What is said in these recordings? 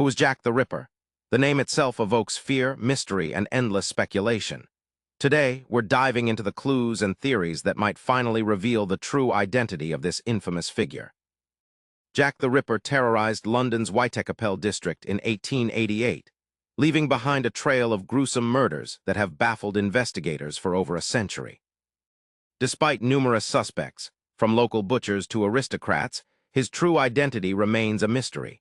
Who was Jack the Ripper? The name itself evokes fear, mystery, and endless speculation. Today, we're diving into the clues and theories that might finally reveal the true identity of this infamous figure. Jack the Ripper terrorized London's Whitechapel district in 1888, leaving behind a trail of gruesome murders that have baffled investigators for over a century. Despite numerous suspects, from local butchers to aristocrats, his true identity remains a mystery.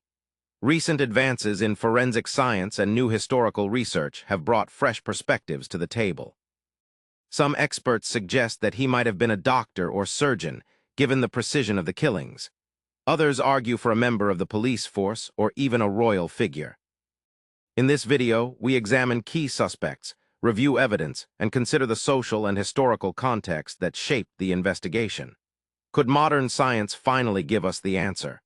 Recent advances in forensic science and new historical research have brought fresh perspectives to the table. Some experts suggest that he might have been a doctor or surgeon, given the precision of the killings. Others argue for a member of the police force or even a royal figure. In this video, we examine key suspects, review evidence, and consider the social and historical context that shaped the investigation. Could modern science finally give us the answer?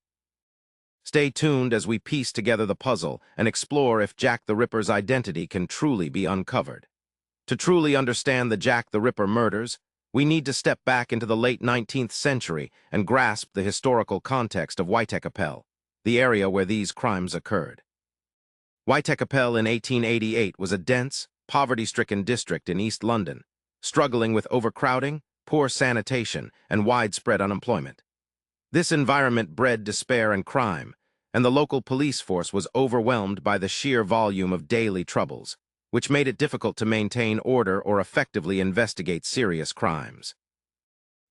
Stay tuned as we piece together the puzzle and explore if Jack the Ripper's identity can truly be uncovered. To truly understand the Jack the Ripper murders, we need to step back into the late 19th century and grasp the historical context of Whitechapel, the area where these crimes occurred. Whitechapel in 1888 was a dense, poverty-stricken district in East London, struggling with overcrowding, poor sanitation, and widespread unemployment. This environment bred despair and crime, and the local police force was overwhelmed by the sheer volume of daily troubles, which made it difficult to maintain order or effectively investigate serious crimes.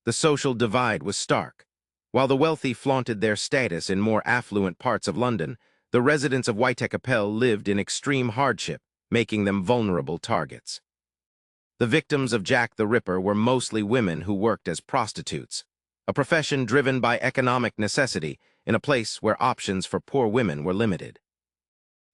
The social divide was stark. While the wealthy flaunted their status in more affluent parts of London, the residents of Whitechapel lived in extreme hardship, making them vulnerable targets. The victims of Jack the Ripper were mostly women who worked as prostitutes, a profession driven by economic necessity in a place where options for poor women were limited.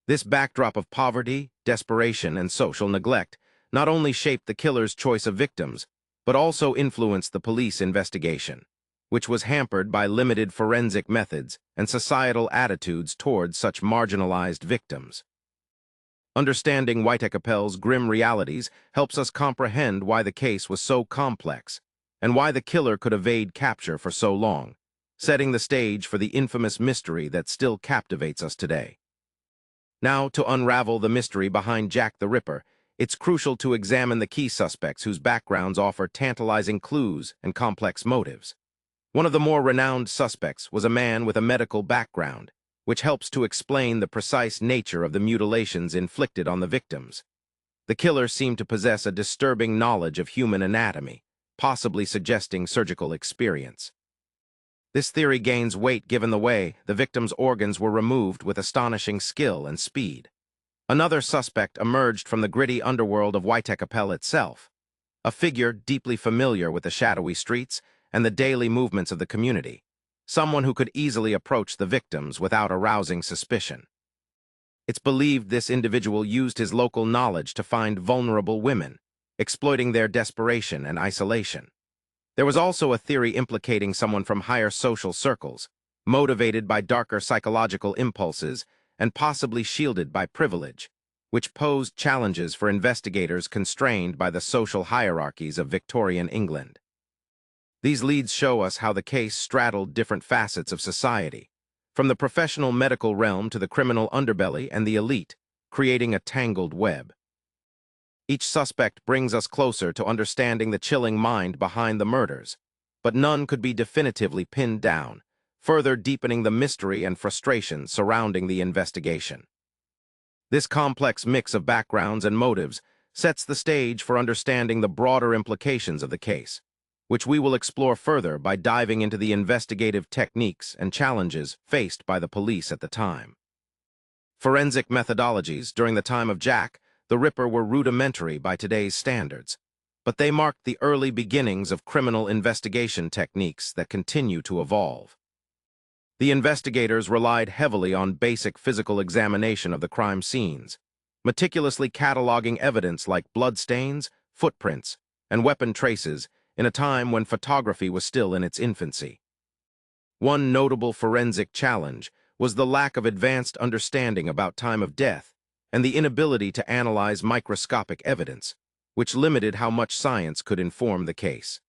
This backdrop of poverty, desperation, and social neglect not only shaped the killer's choice of victims, but also influenced the police investigation, which was hampered by limited forensic methods and societal attitudes towards such marginalized victims. Understanding Whitechapel's grim realities helps us comprehend why the case was so complex and why the killer could evade capture for so long, setting the stage for the infamous mystery that still captivates us today. Now, to unravel the mystery behind Jack the Ripper, it's crucial to examine the key suspects whose backgrounds offer tantalizing clues and complex motives. One of the more renowned suspects was a man with a medical background, which helps to explain the precise nature of the mutilations inflicted on the victims. The killer seemed to possess a disturbing knowledge of human anatomy, possibly suggesting surgical experience. This theory gains weight given the way the victim's organs were removed with astonishing skill and speed. Another suspect emerged from the gritty underworld of Whitechapel itself, a figure deeply familiar with the shadowy streets and the daily movements of the community, someone who could easily approach the victims without arousing suspicion. It's believed this individual used his local knowledge to find vulnerable women, exploiting their desperation and isolation. There was also a theory implicating someone from higher social circles, motivated by darker psychological impulses and possibly shielded by privilege, which posed challenges for investigators constrained by the social hierarchies of Victorian England. These leads show us how the case straddled different facets of society, from the professional medical realm to the criminal underbelly and the elite, creating a tangled web. Each suspect brings us closer to understanding the chilling mind behind the murders, but none could be definitively pinned down, further deepening the mystery and frustration surrounding the investigation. This complex mix of backgrounds and motives sets the stage for understanding the broader implications of the case, which we will explore further by diving into the investigative techniques and challenges faced by the police at the time. Forensic methodologies during the time of Jack the Ripper were rudimentary by today's standards, but they marked the early beginnings of criminal investigation techniques that continue to evolve. The investigators relied heavily on basic physical examination of the crime scenes, meticulously cataloging evidence like bloodstains, footprints, and weapon traces in a time when photography was still in its infancy. One notable forensic challenge was the lack of advanced understanding about time of death and the inability to analyze microscopic evidence, which limited how much science could inform the case.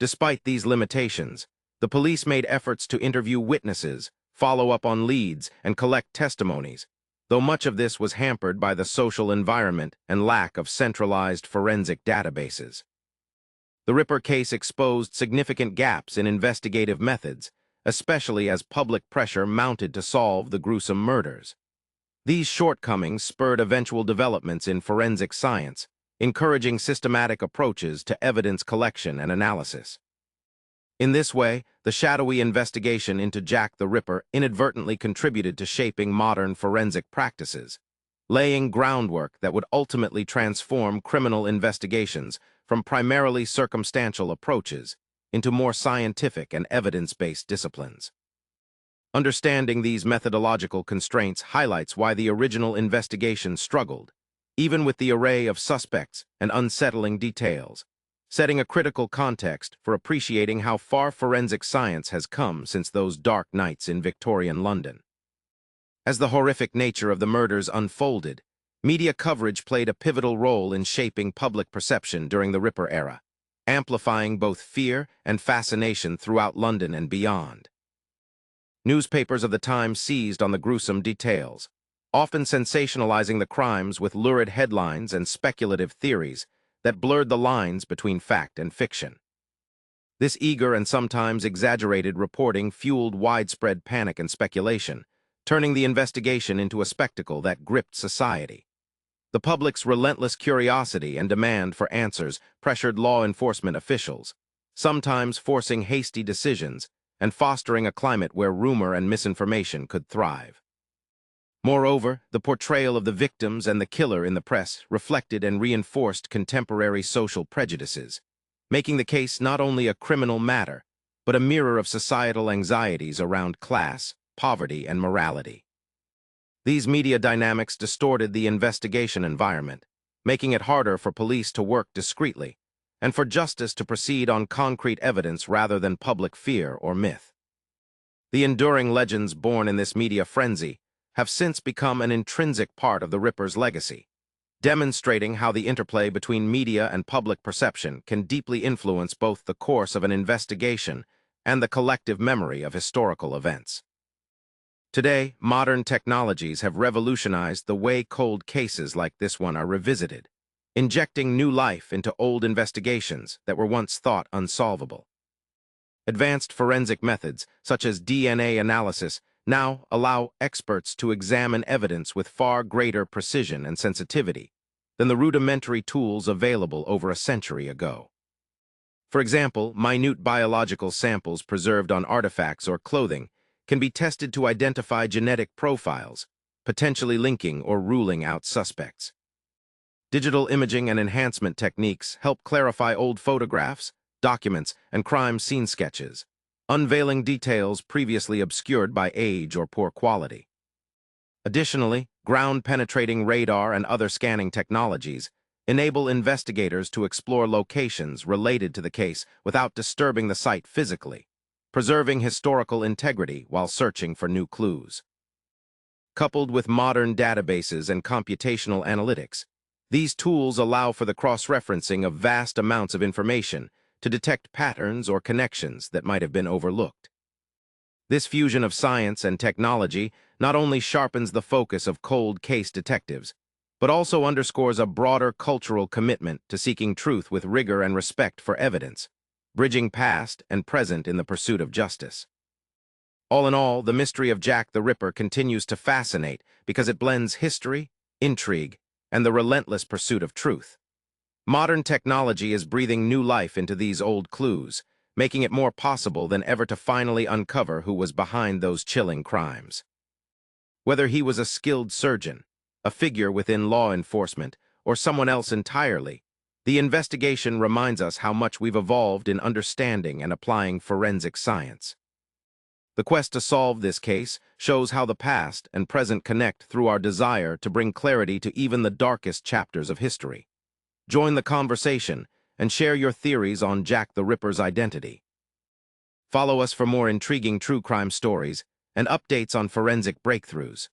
Despite these limitations, the police made efforts to interview witnesses, follow up on leads, and collect testimonies, though much of this was hampered by the social environment and lack of centralized forensic databases. The Ripper case exposed significant gaps in investigative methods, especially as public pressure mounted to solve the gruesome murders. These shortcomings spurred eventual developments in forensic science, encouraging systematic approaches to evidence collection and analysis. In this way, the shadowy investigation into Jack the Ripper inadvertently contributed to shaping modern forensic practices, laying groundwork that would ultimately transform criminal investigations from primarily circumstantial approaches into more scientific and evidence-based disciplines. Understanding these methodological constraints highlights why the original investigation struggled, even with the array of suspects and unsettling details, setting a critical context for appreciating how far forensic science has come since those dark nights in Victorian London. As the horrific nature of the murders unfolded, media coverage played a pivotal role in shaping public perception during the Ripper era, amplifying both fear and fascination throughout London and beyond. Newspapers of the time seized on the gruesome details, often sensationalizing the crimes with lurid headlines and speculative theories that blurred the lines between fact and fiction. This eager and sometimes exaggerated reporting fueled widespread panic and speculation, turning the investigation into a spectacle that gripped society. The public's relentless curiosity and demand for answers pressured law enforcement officials, sometimes forcing hasty decisions and fostering a climate where rumor and misinformation could thrive. Moreover, the portrayal of the victims and the killer in the press reflected and reinforced contemporary social prejudices, making the case not only a criminal matter, but a mirror of societal anxieties around class, poverty, and morality. These media dynamics distorted the investigation environment, making it harder for police to work discreetly, and for justice to proceed on concrete evidence rather than public fear or myth. The enduring legends born in this media frenzy have since become an intrinsic part of the Ripper's legacy, demonstrating how the interplay between media and public perception can deeply influence both the course of an investigation and the collective memory of historical events. Today, modern technologies have revolutionized the way cold cases like this one are revisited, injecting new life into old investigations that were once thought unsolvable. Advanced forensic methods, such as DNA analysis, now allow experts to examine evidence with far greater precision and sensitivity than the rudimentary tools available over a century ago. For example, minute biological samples preserved on artifacts or clothing can be tested to identify genetic profiles, potentially linking or ruling out suspects. Digital imaging and enhancement techniques help clarify old photographs, documents, and crime scene sketches, unveiling details previously obscured by age or poor quality. Additionally, ground-penetrating radar and other scanning technologies enable investigators to explore locations related to the case without disturbing the site physically, preserving historical integrity while searching for new clues. Coupled with modern databases and computational analytics, these tools allow for the cross-referencing of vast amounts of information to detect patterns or connections that might have been overlooked. This fusion of science and technology not only sharpens the focus of cold case detectives, but also underscores a broader cultural commitment to seeking truth with rigor and respect for evidence, bridging past and present in the pursuit of justice. All in all, the mystery of Jack the Ripper continues to fascinate because it blends history, intrigue, and the relentless pursuit of truth. Modern technology is breathing new life into these old clues, making it more possible than ever to finally uncover who was behind those chilling crimes. Whether he was a skilled surgeon, a figure within law enforcement, or someone else entirely, the investigation reminds us how much we've evolved in understanding and applying forensic science. The quest to solve this case shows how the past and present connect through our desire to bring clarity to even the darkest chapters of history. Join the conversation and share your theories on Jack the Ripper's identity. Follow us for more intriguing true crime stories and updates on forensic breakthroughs.